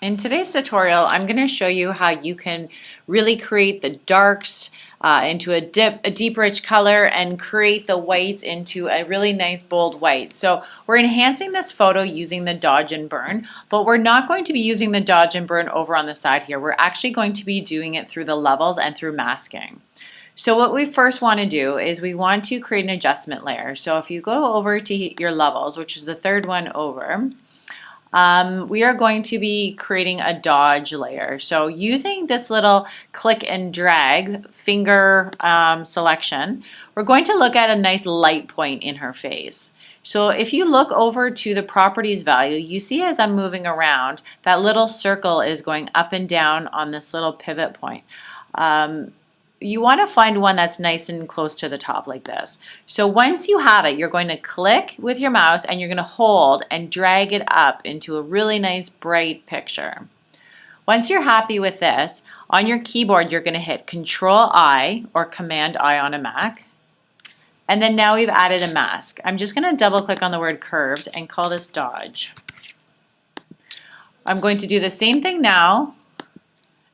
In today's tutorial, I'm going to show you how you can really create the darks into a deep rich color and create the whites into a really nice bold white. So we're enhancing this photo using the dodge and burn, but we're not going to be using the dodge and burn over on the side here. We're actually going to be doing it through the levels and through masking. So what we first want to do is we want to create an adjustment layer. So if you go over to your levels, which is the third one over, we are going to be creating a dodge layer. So using this little click and drag finger selection, we're going to look at a nice light point in her face. So if you look over to the properties value, you see as I'm moving around, that little circle is going up and down on this little pivot point. You want to find one that's nice and close to the top like this. So once you have it, you're going to click with your mouse and you're going to hold and drag it up into a really nice bright picture. Once you're happy with this, on your keyboard you're going to hit Control-I or Command-I on a Mac. And then now we've added a mask. I'm just going to double click on the word curves and call this dodge. I'm going to do the same thing now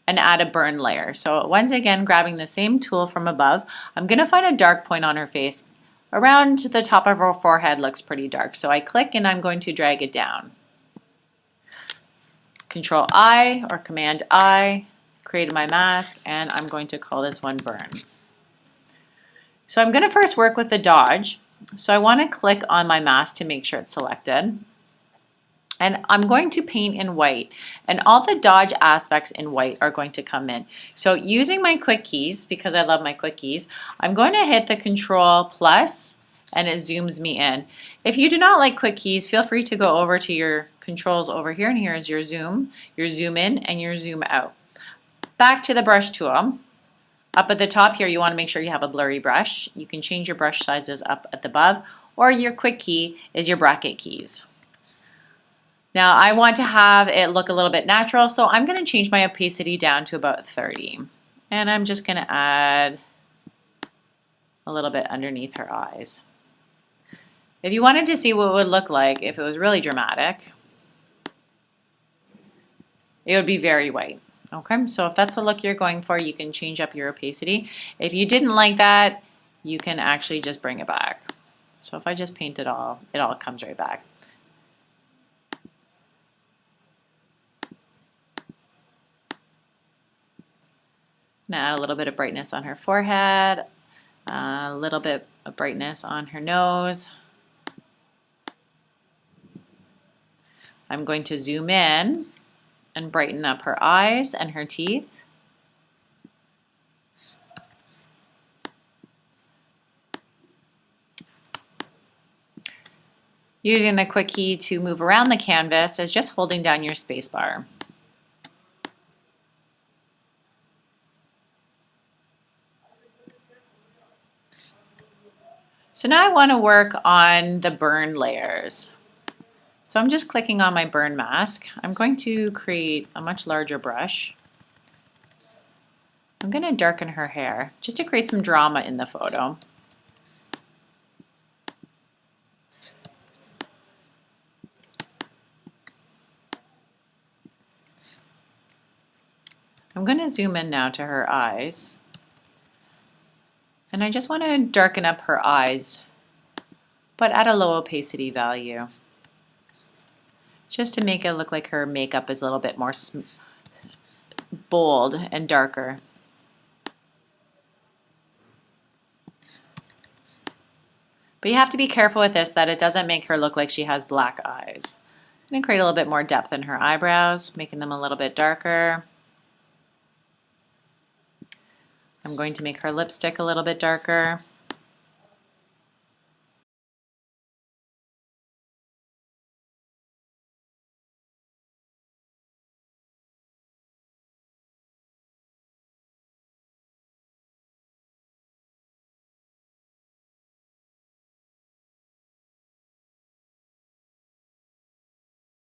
and add a burn layer. So once again, grabbing the same tool from above, I'm going to find a dark point on her face. Around the top of her forehead looks pretty dark. So I click and I'm going to drag it down. Control-I or Command-I, created my mask, and I'm going to call this one burn. So I'm going to first work with the dodge. So I want to click on my mask to make sure it's selected. And I'm going to paint in white, and all the dodge aspects in white are going to come in. So using my quick keys, because I love my quick keys, I'm going to hit the Control plus and it zooms me in. If you do not like quick keys, feel free to go over to your controls over here, and here is your zoom in, and your zoom out. Back to the brush tool. Up at the top here, you want to make sure you have a blurry brush. You can change your brush sizes up at the above, or your quick key is your bracket keys. Now I want to have it look a little bit natural, so I'm going to change my opacity down to about 30. And I'm just going to add a little bit underneath her eyes. If you wanted to see what it would look like if it was really dramatic, it would be very white. Okay, so if that's the look you're going for, you can change up your opacity. If you didn't like that, you can actually just bring it back. So if I just paint it all comes right back. Now add a little bit of brightness on her forehead, a little bit of brightness on her nose. I'm going to zoom in and brighten up her eyes and her teeth. Using the quick key to move around the canvas is just holding down your space bar. So now I want to work on the burn layers. So I'm just clicking on my burn mask. I'm going to create a much larger brush. I'm going to darken her hair just to create some drama in the photo. I'm going to zoom in now to her eyes. And I just want to darken up her eyes, but at a low opacity value, just to make it look like her makeup is a little bit more bold and darker. But you have to be careful with this that it doesn't make her look like she has black eyes. I'm going to create a little bit more depth in her eyebrows, making them a little bit darker. I'm going to make her lipstick a little bit darker.